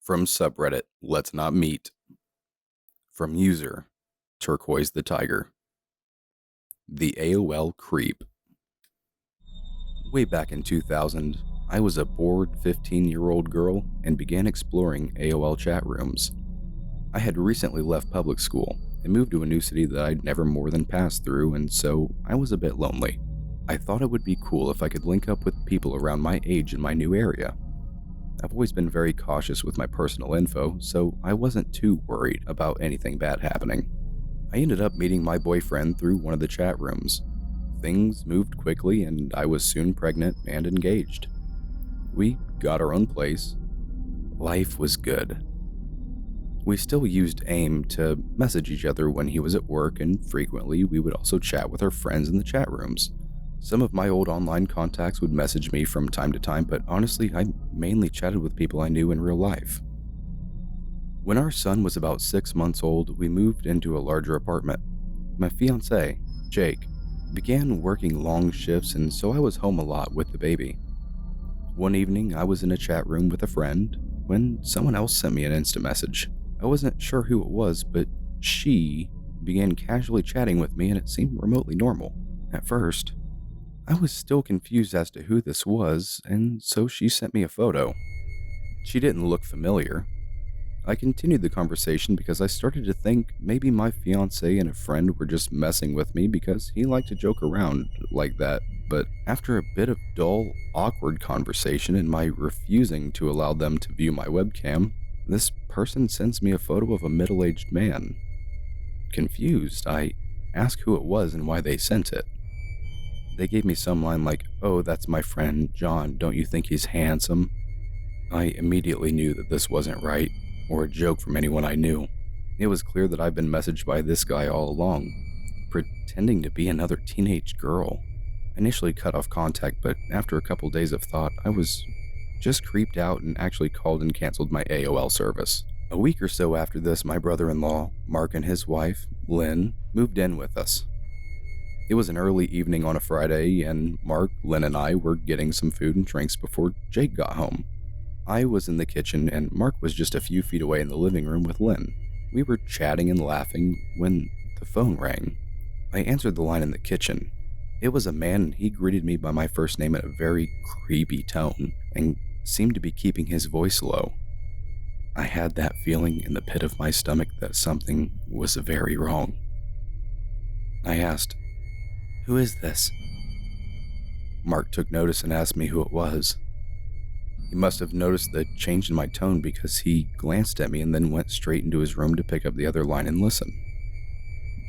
From subreddit Letsnotmeet. From user Turquoise the Tiger. The AOL Creep. Way back in 2000, I was a bored 15-year-old girl and began exploring AOL chat rooms. I had recently left public school and moved to a new city that I'd never more than passed through, and so I was a bit lonely. I thought it would be cool if I could link up with people around my age in my new area. I've always been very cautious with my personal info, so I wasn't too worried about anything bad happening. I ended up meeting my boyfriend through one of the chat rooms. Things moved quickly, and I was soon pregnant and engaged. We got our own place. Life was good. We still used AIM to message each other when he was at work, and frequently we would also chat with our friends in the chat rooms. Some of my old online contacts would message me from time to time, but honestly, I mainly chatted with people I knew in real life. When our son was about 6 months old, we moved into a larger apartment. My fiancé, Jake, began working long shifts, and so I was home a lot with the baby. One evening, I was in a chat room with a friend when someone else sent me an Insta message. I wasn't sure who it was, but she began casually chatting with me, and it seemed remotely normal. At first, I was still confused as to who this was, and so she sent me a photo. She didn't look familiar. I continued the conversation because I started to think maybe my fiancé and a friend were just messing with me because he liked to joke around like that, but after a bit of dull, awkward conversation and my refusing to allow them to view my webcam, this person sends me a photo of a middle-aged man. Confused, I asked who it was and why they sent it. They gave me some line like, "Oh, that's my friend, John, don't you think he's handsome?" I immediately knew that this wasn't right, or a joke from anyone I knew. It was clear that I'd been messaged by this guy all along, pretending to be another teenage girl. I initially cut off contact, but after a couple days of thought, I was just creeped out and actually called and canceled my AOL service. A week or so after this, my brother-in-law, Mark, and his wife, Lynn, moved in with us. It was an early evening on a Friday, and Mark, Lynn, and I were getting some food and drinks before Jake got home. I was in the kitchen, and Mark was just a few feet away in the living room with Lynn. We were chatting and laughing when the phone rang. I answered the line in the kitchen. It was a man, and he greeted me by my first name in a very creepy tone, and seemed to be keeping his voice low. I had that feeling in the pit of my stomach that something was very wrong. I asked, "Who is this?" Mark took notice and asked me who it was. He must have noticed the change in my tone because he glanced at me and then went straight into his room to pick up the other line and listen.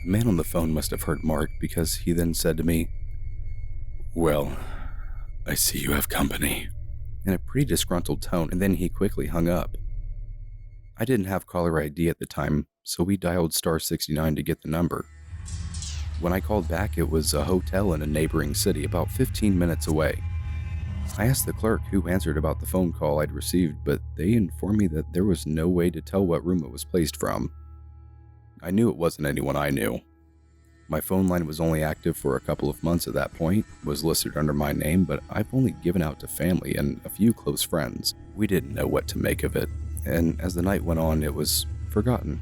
The man on the phone must have heard Mark because he then said to me, "Well, I see you have company," in a pretty disgruntled tone, and then he quickly hung up. I didn't have caller ID at the time, so we dialed *69 to get the number. When I called back, it was a hotel in a neighboring city about 15 minutes away. I asked the clerk who answered about the phone call I'd received, but they informed me that there was no way to tell what room it was placed from. I knew it wasn't anyone I knew. My phone line was only active for a couple of months at that point, was listed under my name, but I've only given out to family and a few close friends. We didn't know what to make of it, and as the night went on, it was forgotten.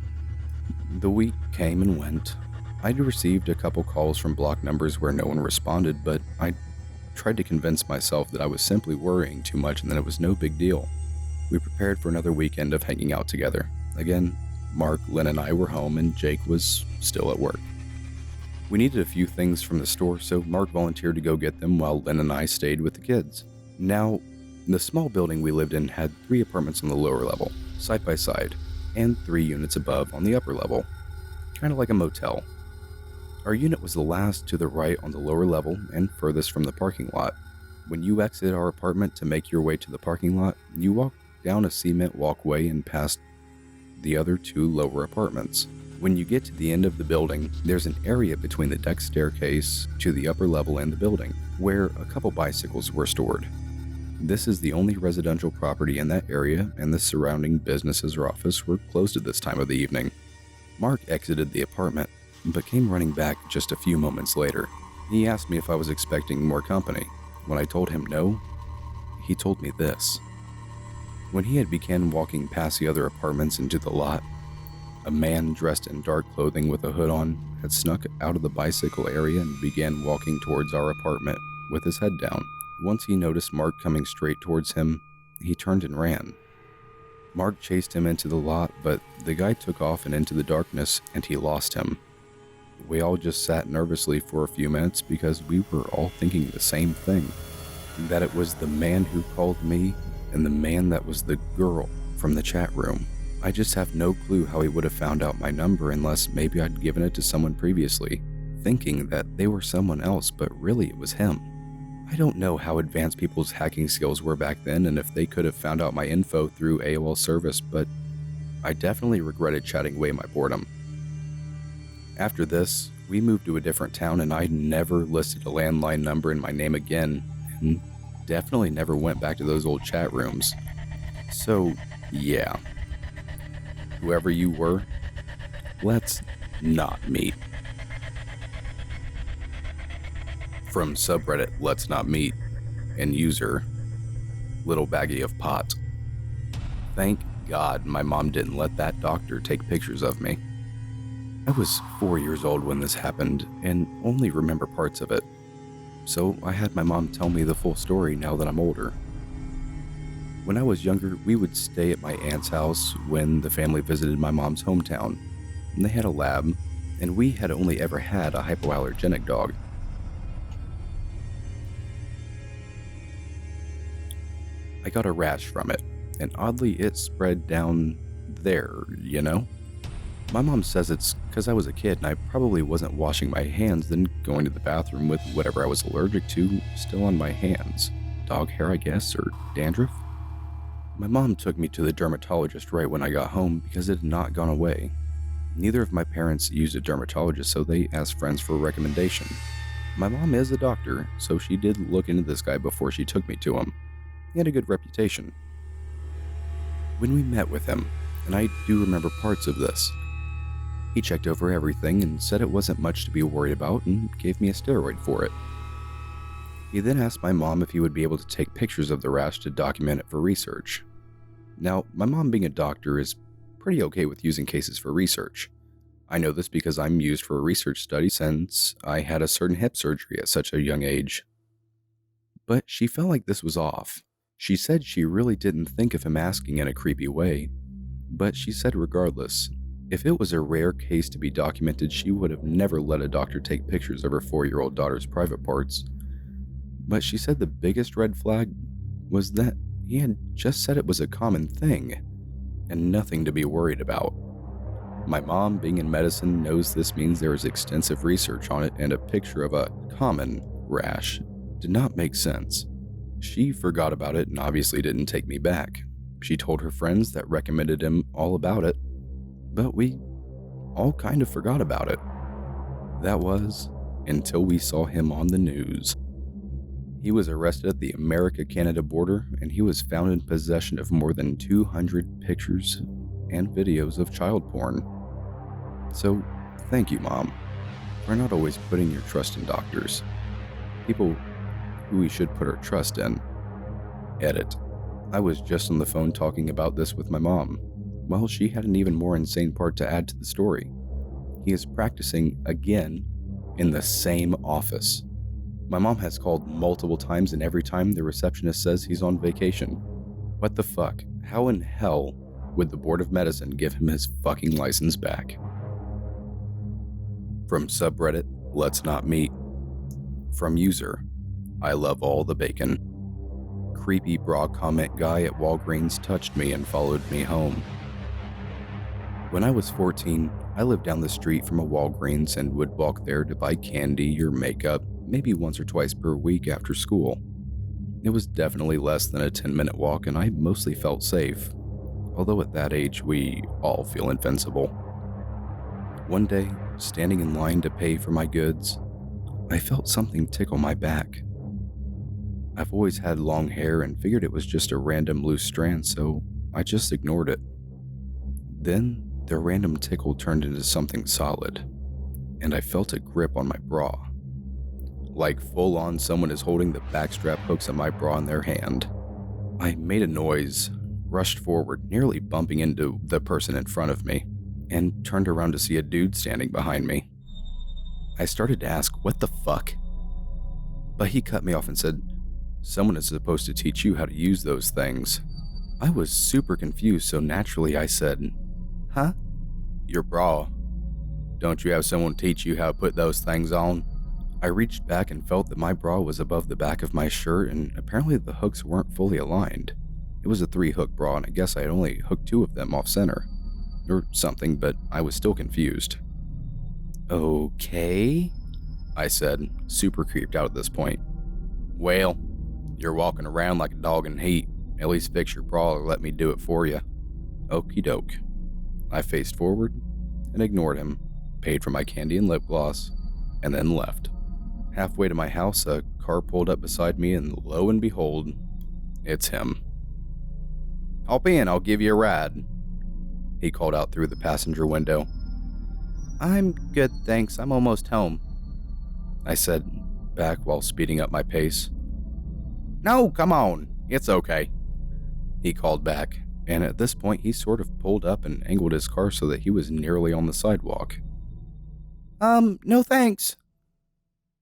The week came and went. I'd received a couple calls from blocked numbers where no one responded, but I tried to convince myself that I was simply worrying too much and that it was no big deal. We prepared for another weekend of hanging out together. Again, Mark, Lynn, and I were home, and Jake was still at work. We needed a few things from the store, so Mark volunteered to go get them while Lynn and I stayed with the kids. Now, the small building we lived in had 3 apartments on the lower level, side by side, and 3 units above on the upper level, kind of like a motel. Our unit was the last to the right on the lower level and furthest from the parking lot. When you exit our apartment to make your way to the parking lot, you walk down a cement walkway and past the other 2 lower apartments. When you get to the end of the building, there's an area between the deck staircase to the upper level and the building, where a couple bicycles were stored. This is the only residential property in that area, and the surrounding businesses or office were closed at this time of the evening. Mark exited the apartment, but came running back just a few moments later. He asked me if I was expecting more company. When I told him no, he told me this. When he had began walking past the other apartments into the lot, a man dressed in dark clothing with a hood on had snuck out of the bicycle area and began walking towards our apartment with his head down. Once he noticed Mark coming straight towards him, he turned and ran. Mark chased him into the lot, but the guy took off and into the darkness, and he lost him. We all just sat nervously for a few minutes because we were all thinking the same thing, that it was the man who called me and the man that was the girl from the chat room. I just have no clue how he would have found out my number unless maybe I'd given it to someone previously, thinking that they were someone else, but really it was him. I don't know how advanced people's hacking skills were back then and if they could have found out my info through AOL service, but I definitely regretted chatting away my boredom. After this, we moved to a different town and I never listed a landline number in my name again, and definitely never went back to those old chat rooms. So, yeah. Whoever you were, let's not meet. From subreddit Let's Not Meet and user Little Baggie of Pot. Thank God my mom didn't let that doctor take pictures of me. I was 4 years old when this happened and only remember parts of it, so I had my mom tell me the full story now that I'm older. When I was younger, we would stay at my aunt's house when the family visited my mom's hometown, and they had a lab, and we had only ever had a hypoallergenic dog. I got a rash from it, and oddly it spread down there, you know? My mom says it's because I was a kid and I probably wasn't washing my hands, then going to the bathroom with whatever I was allergic to still on my hands. Dog hair, I guess, or dandruff? My mom took me to the dermatologist right when I got home because it had not gone away. Neither of my parents used a dermatologist, so they asked friends for a recommendation. My mom is a doctor, so she did look into this guy before she took me to him. He had a good reputation. When we met with him, and I do remember parts of this, he checked over everything and said it wasn't much to be worried about and gave me a steroid for it. He then asked my mom if he would be able to take pictures of the rash to document it for research. Now, my mom being a doctor is pretty okay with using cases for research. I know this because I'm used for a research study since I had a certain hip surgery at such a young age. But she felt like this was off. She said she really didn't think of him asking in a creepy way, but she said regardless, if it was a rare case to be documented, she would have never let a doctor take pictures of her 4-year-old daughter's private parts. But she said the biggest red flag was that he had just said it was a common thing, and nothing to be worried about. My mom, being in medicine, knows this means there is extensive research on it, and a picture of a common rash did not make sense. She forgot about it and obviously didn't take me back. She told her friends that recommended him all about it, but we all kind of forgot about it. That was until we saw him on the news. He was arrested at the America-Canada border, and he was found in possession of more than 200 pictures and videos of child porn. So, thank you, Mom, for not always putting your trust in doctors. People who we should put our trust in. Edit. I was just on the phone talking about this with my mom. Well, she had an even more insane part to add to the story. He is practicing again in the same office. My mom has called multiple times, and every time the receptionist says he's on vacation. What the fuck? How in hell would the Board of Medicine give him his fucking license back? From subreddit Let's Not Meet. From user I love all the bacon. Creepy bra comment guy at Walgreens touched me and followed me home. When I was 14, I lived down the street from a Walgreens and would walk there to buy candy or makeup, maybe once or twice per week after school. It was definitely less than a 10-minute walk, and I mostly felt safe, although at that age we all feel invincible. One day, standing in line to pay for my goods, I felt something tickle my back. I've always had long hair and figured it was just a random loose strand, so I just ignored it. Then, the random tickle turned into something solid, and I felt a grip on my bra. Like full on someone is holding the backstrap hooks of my bra in their hand. I made a noise, rushed forward, nearly bumping into the person in front of me, and turned around to see a dude standing behind me. I started to ask, "What the fuck?" But he cut me off and said, "Someone is supposed to teach you how to use those things." I was super confused, so naturally I said, "Huh?" "Your bra. Don't you have someone teach you how to put those things on?" I reached back and felt that my bra was above the back of my shirt, and apparently the hooks weren't fully aligned. It was a 3-hook bra, and I guess I had only hooked 2 of them off center. Or something, but I was still confused. "Okay," I said, super creeped out at this point. "Well, you're walking around like a dog in heat. At least fix your bra or let me do it for you." Okie doke. I faced forward and ignored him, paid for my candy and lip gloss, and then left. Halfway to my house, a car pulled up beside me, and lo and behold, it's him. "Hop in, I'll give you a ride," he called out through the passenger window. "I'm good, thanks. I'm almost home," I said back while speeding up my pace. "No, come on. It's okay," he called back, and at this point he sort of pulled up and angled his car so that he was nearly on the sidewalk. No thanks,"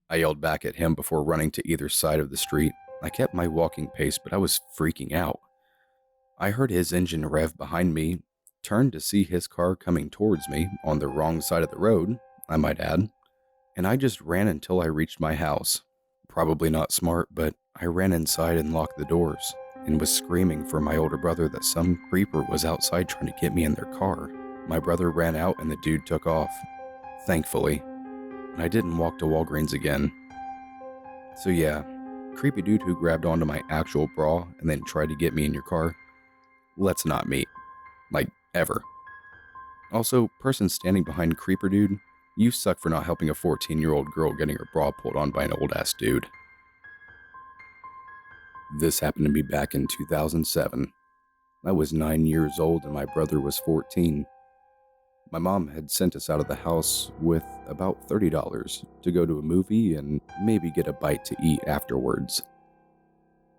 I yelled back at him before running to either side of the street. I kept my walking pace, but I was freaking out. I heard his engine rev behind me, turned to see his car coming towards me, on the wrong side of the road, I might add, and I just ran until I reached my house. Probably not smart, but I ran inside and locked the doors, and was screaming for my older brother that some creeper was outside trying to get me in their car. My brother ran out and the dude took off, thankfully, and I didn't walk to Walgreens again. So yeah, creepy dude who grabbed onto my actual bra and then tried to get me in your car. Let's not meet. Like, ever. Also, person standing behind creeper dude, you suck for not helping a 14-year-old girl getting her bra pulled on by an old-ass dude. This happened to me back in 2007. I was 9 years old and my brother was 14. My mom had sent us out of the house with about $30 to go to a movie and maybe get a bite to eat afterwards.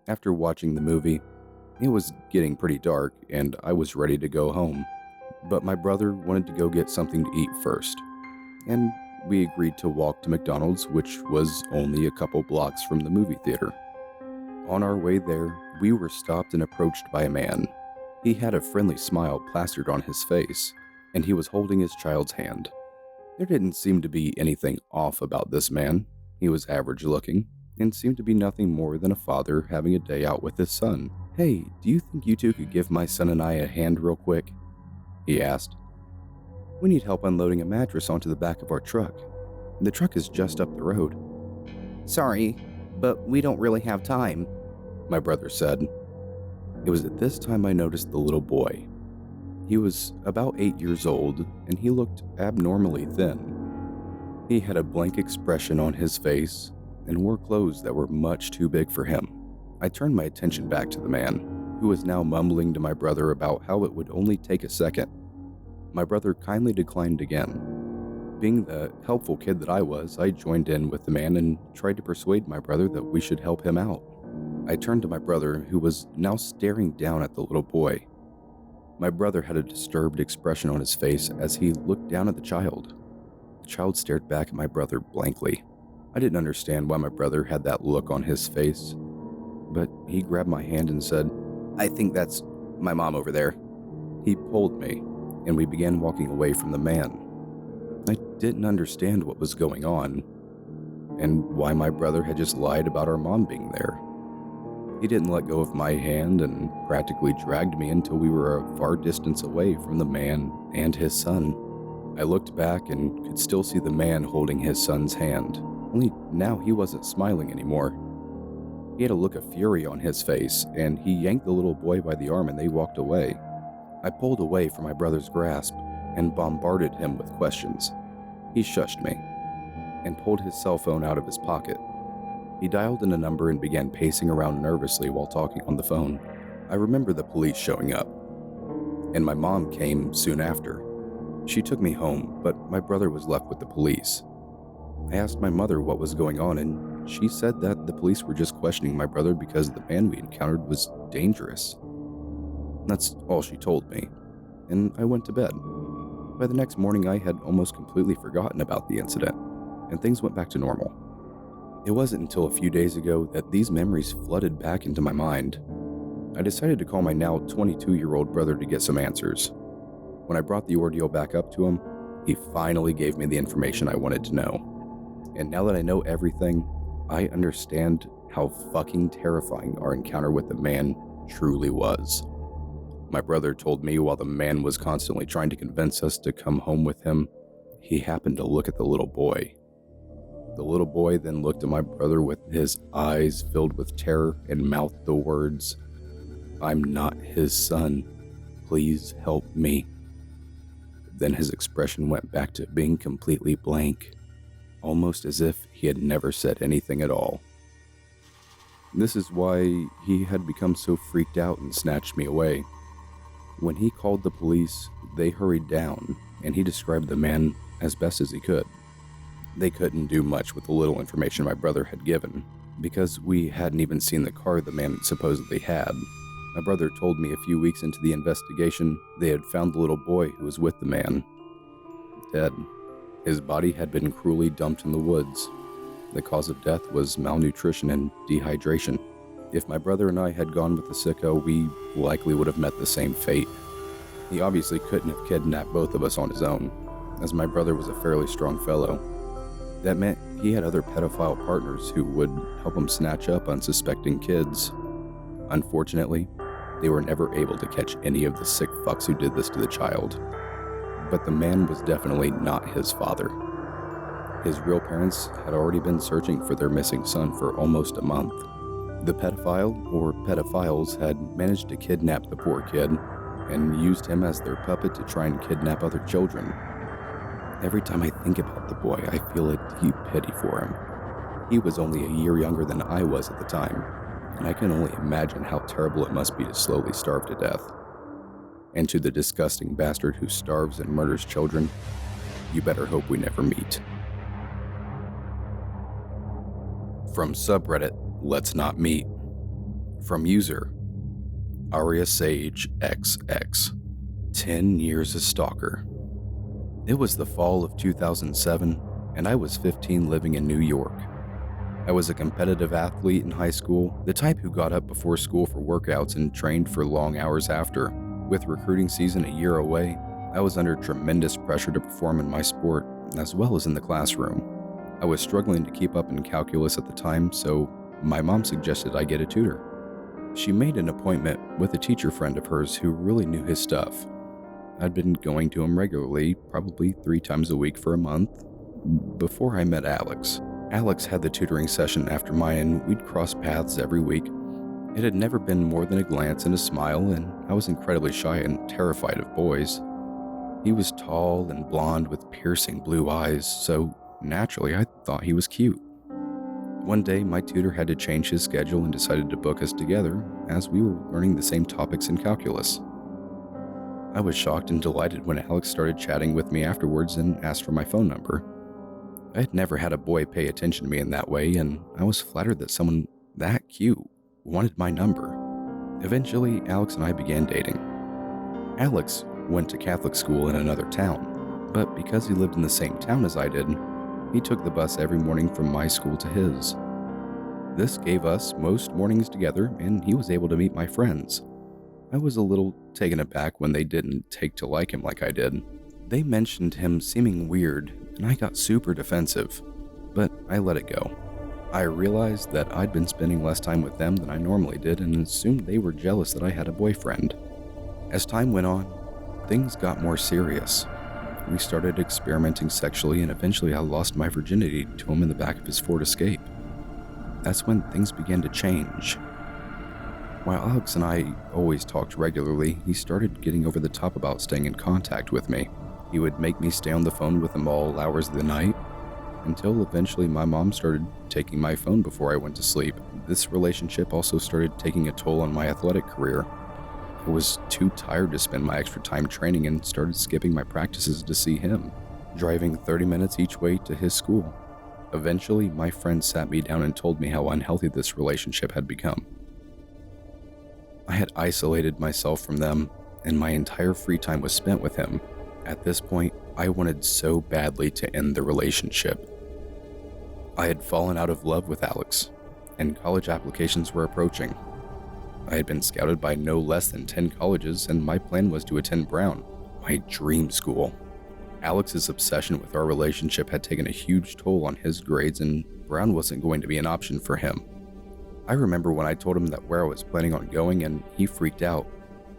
After watching the movie, it was getting pretty dark and I was ready to go home, but my brother wanted to go get something to eat first, and we agreed to walk to McDonald's, which was only a couple blocks from the movie theater. On our way there, we were stopped and approached by a man. He had a friendly smile plastered on his face, and he was holding his child's hand. There didn't seem to be anything off about this man. He was average looking, and seemed to be nothing more than a father having a day out with his son. "Hey, do you think you two could give my son and I a hand real quick?" he asked. "We need help unloading a mattress onto the back of our truck. The truck is just up the road." "Sorry, but we don't really have time," my brother said. It was at this time I noticed the little boy. He was about 8 years old, and he looked abnormally thin. He had a blank expression on his face, and wore clothes that were much too big for him. I turned my attention back to the man, who was now mumbling to my brother about how it would only take a second. My brother kindly declined again. Being the helpful kid that I was, I joined in with the man and tried to persuade my brother that we should help him out. I turned to my brother, who was now staring down at the little boy. My brother had a disturbed expression on his face as he looked down at the child. The child stared back at my brother blankly. I didn't understand why my brother had that look on his face, but he grabbed my hand and said, "I think that's my mom over there." He pulled me, and we began walking away from the man. I didn't understand what was going on, and why my brother had just lied about our mom being there. He didn't let go of my hand and practically dragged me until we were a far distance away from the man and his son. I looked back and could still see the man holding his son's hand, only now he wasn't smiling anymore. He had a look of fury on his face, and he yanked the little boy by the arm and they walked away. I pulled away from my brother's grasp and bombarded him with questions. He shushed me and pulled his cell phone out of his pocket. He dialed in a number and began pacing around nervously while talking on the phone. I remember the police showing up, and my mom came soon after. She took me home, but my brother was left with the police. I asked my mother what was going on, and she said that the police were just questioning my brother because the man we encountered was dangerous. That's all she told me, and I went to bed. By the next morning, I had almost completely forgotten about the incident, and things went back to normal. It wasn't until a few days ago that these memories flooded back into my mind. I decided to call my now 22-year-old brother to get some answers. When I brought the ordeal back up to him, he finally gave me the information I wanted to know. And now that I know everything, I understand how fucking terrifying our encounter with the man truly was. My brother told me while the man was constantly trying to convince us to come home with him, he happened to look at the little boy. The little boy then looked at my brother with his eyes filled with terror and mouthed the words, "I'm not his son. Please help me." Then his expression went back to being completely blank, almost as if he had never said anything at all. This is why he had become so freaked out and snatched me away. When he called the police, they hurried down, and he described the man as best as he could. They couldn't do much with the little information my brother had given, because we hadn't even seen the car the man supposedly had. My brother told me a few weeks into the investigation, they had found the little boy who was with the man, dead. His body had been cruelly dumped in the woods. The cause of death was malnutrition and dehydration. If my brother and I had gone with the sicko, we likely would have met the same fate. He obviously couldn't have kidnapped both of us on his own, as my brother was a fairly strong fellow. That meant he had other pedophile partners who would help him snatch up unsuspecting kids. Unfortunately, they were never able to catch any of the sick fucks who did this to the child. But the man was definitely not his father. His real parents had already been searching for their missing son for almost a month. The pedophile, or pedophiles, had managed to kidnap the poor kid and used him as their puppet to try and kidnap other children. Every time I think about the boy, I feel a deep pity for him. He was only a year younger than I was at the time, and I can only imagine how terrible it must be to slowly starve to death. And to the disgusting bastard who starves and murders children, you better hope we never meet. From subreddit Letsnotmeet. From user Aria Sage XX. 10 years a stalker. It was the fall of 2007, and I was 15 living in New York. I was a competitive athlete in high school, the type who got up before school for workouts and trained for long hours after. With recruiting season a year away, I was under tremendous pressure to perform in my sport, as well as in the classroom. I was struggling to keep up in calculus at the time, so my mom suggested I get a tutor. She made an appointment with a teacher friend of hers who really knew his stuff. I'd been going to him regularly, probably 3 times a week for a month, before I met Alex. Alex had the tutoring session after mine, and we'd cross paths every week. It had never been more than a glance and a smile, and I was incredibly shy and terrified of boys. He was tall and blonde with piercing blue eyes, so naturally I thought he was cute. One day, my tutor had to change his schedule and decided to book us together, as we were learning the same topics in calculus. I was shocked and delighted when Alex started chatting with me afterwards and asked for my phone number. I had never had a boy pay attention to me in that way, and I was flattered that someone that cute wanted my number. Eventually, Alex and I began dating. Alex went to Catholic school in another town, but because he lived in the same town as I did, he took the bus every morning from my school to his. This gave us most mornings together, and he was able to meet my friends. I was a little taken aback when they didn't take to like him like I did. They mentioned him seeming weird, and I got super defensive, but I let it go. I realized that I'd been spending less time with them than I normally did and assumed they were jealous that I had a boyfriend. As time went on, things got more serious. We started experimenting sexually, and eventually I lost my virginity to him in the back of his Ford Escape. That's when things began to change. While Alex and I always talked regularly, he started getting over the top about staying in contact with me. He would make me stay on the phone with him all hours of the night, until eventually my mom started taking my phone before I went to sleep. This relationship also started taking a toll on my athletic career. I was too tired to spend my extra time training and started skipping my practices to see him, driving 30 minutes each way to his school. Eventually, my friend sat me down and told me how unhealthy this relationship had become. I had isolated myself from them, and my entire free time was spent with him. At this point, I wanted so badly to end the relationship. I had fallen out of love with Alex, and college applications were approaching. I had been scouted by no less than 10 colleges, and my plan was to attend Brown, my dream school. Alex's obsession with our relationship had taken a huge toll on his grades, and Brown wasn't going to be an option for him. I remember when I told him that where I was planning on going, and he freaked out,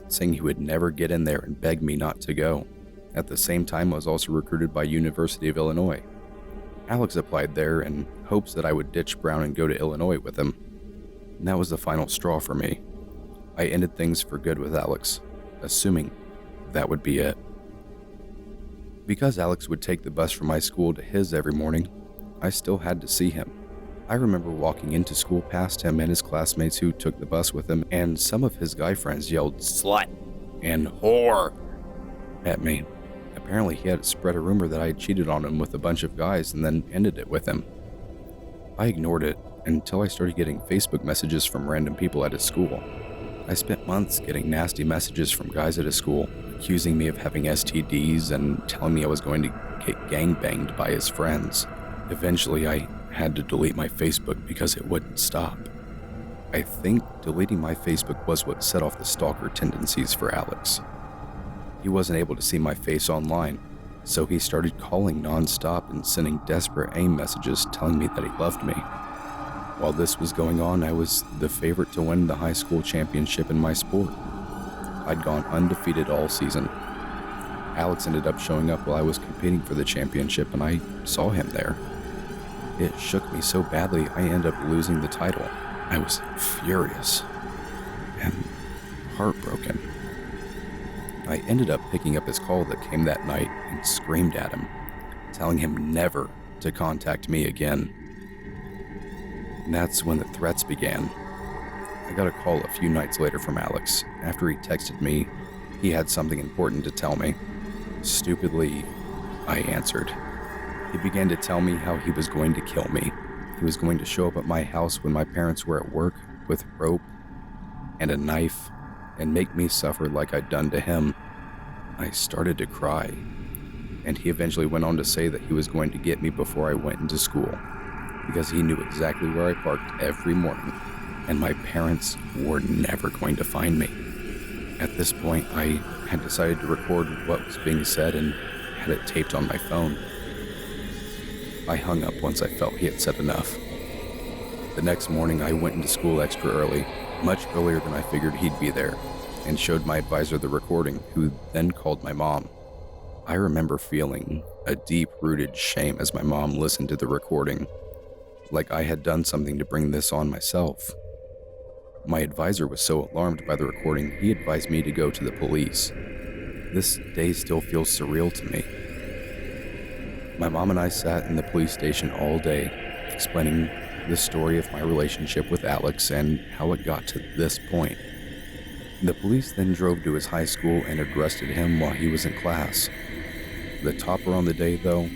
saying he would never get in there and begged me not to go. At the same time, I was also recruited by University of Illinois. Alex applied there in hopes that I would ditch Brown and go to Illinois with him. And that was the final straw for me. I ended things for good with Alex, assuming that would be it. Because Alex would take the bus from my school to his every morning, I still had to see him. I remember walking into school past him and his classmates who took the bus with him, and some of his guy friends yelled "slut" and "whore" at me. Apparently he had spread a rumor that I had cheated on him with a bunch of guys and then ended it with him. I ignored it until I started getting Facebook messages from random people at his school. I spent months getting nasty messages from guys at his school, accusing me of having STDs and telling me I was going to get gangbanged by his friends. Eventually, I had to delete my Facebook because it wouldn't stop. I think deleting my Facebook was what set off the stalker tendencies for Alex. He wasn't able to see my face online, so he started calling nonstop and sending desperate AIM messages telling me that he loved me. While this was going on, I was the favorite to win the high school championship in my sport. I'd gone undefeated all season. Alex ended up showing up while I was competing for the championship, and I saw him there. It shook me so badly I ended up losing the title. I was furious and heartbroken. I ended up picking up his call that came that night and screamed at him, telling him never to contact me again. And that's when the threats began. I got a call a few nights later from Alex. After he texted me, he had something important to tell me. Stupidly, I answered. He began to tell me how he was going to kill me. He was going to show up at my house when my parents were at work with rope and a knife and make me suffer like I'd done to him. I started to cry, and he eventually went on to say that he was going to get me before I went into school, because he knew exactly where I parked every morning, and my parents were never going to find me. At this point, I had decided to record what was being said and had it taped on my phone. I hung up once I felt he had said enough. The next morning, I went into school extra early, much earlier than I figured he'd be there, and showed my advisor the recording, who then called my mom. I remember feeling a deep-rooted shame as my mom listened to the recording, like I had done something to bring this on myself. My advisor was so alarmed by the recording, he advised me to go to the police. This day still feels surreal to me. My mom and I sat in the police station all day, explaining the story of my relationship with Alex and how it got to this point. The police then drove to his high school and arrested him while he was in class. The topper on the day, though,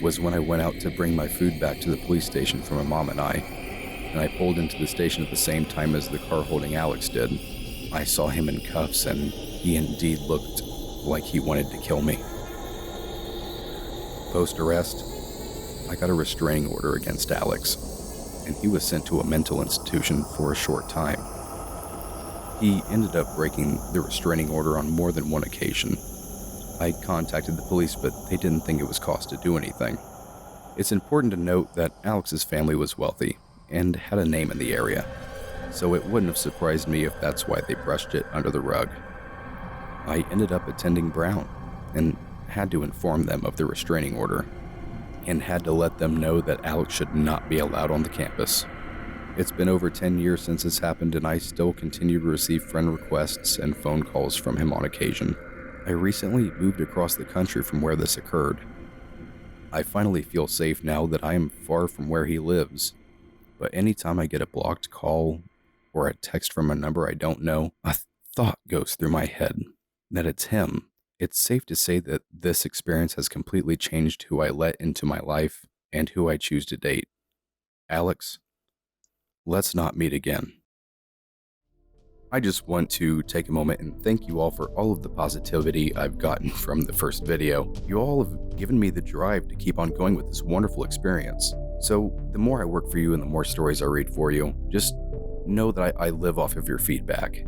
was when I went out to bring my food back to the police station for my mom and I pulled into the station at the same time as the car holding Alex did. I saw him in cuffs, and he indeed looked like he wanted to kill me. Post-arrest, I got a restraining order against Alex, and he was sent to a mental institution for a short time. He ended up breaking the restraining order on more than one occasion. I contacted the police, but they didn't think it was cause to do anything. It's important to note that Alex's family was wealthy and had a name in the area, so it wouldn't have surprised me if that's why they brushed it under the rug. I ended up attending Brown and had to inform them of the restraining order and had to let them know that Alex should not be allowed on the campus. It's been over 10 years since this happened, and I still continue to receive friend requests and phone calls from him on occasion. I recently moved across the country from where this occurred. I finally feel safe now that I am far from where he lives, but anytime I get a blocked call or a text from a number I don't know, a thought goes through my head that it's him. It's safe to say that this experience has completely changed who I let into my life and who I choose to date. Alex, let's not meet again. I just want to take a moment and thank you all for all of the positivity I've gotten from the first video. You all have given me the drive to keep on going with this wonderful experience. So, the more I work for you and the more stories I read for you, just know that I live off of your feedback.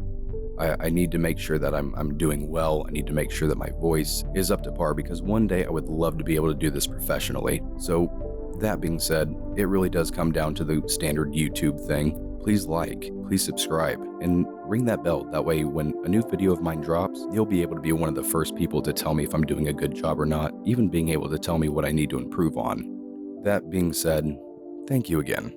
I need to make sure that I'm doing well. I need to make sure that my voice is up to par because one day I would love to be able to do this professionally. So, that being said, it really does come down to the standard YouTube thing. Please like, please subscribe, and ring that bell. That way, when a new video of mine drops, you'll be able to be one of the first people to tell me if I'm doing a good job or not, even being able to tell me what I need to improve on. That being said, thank you again.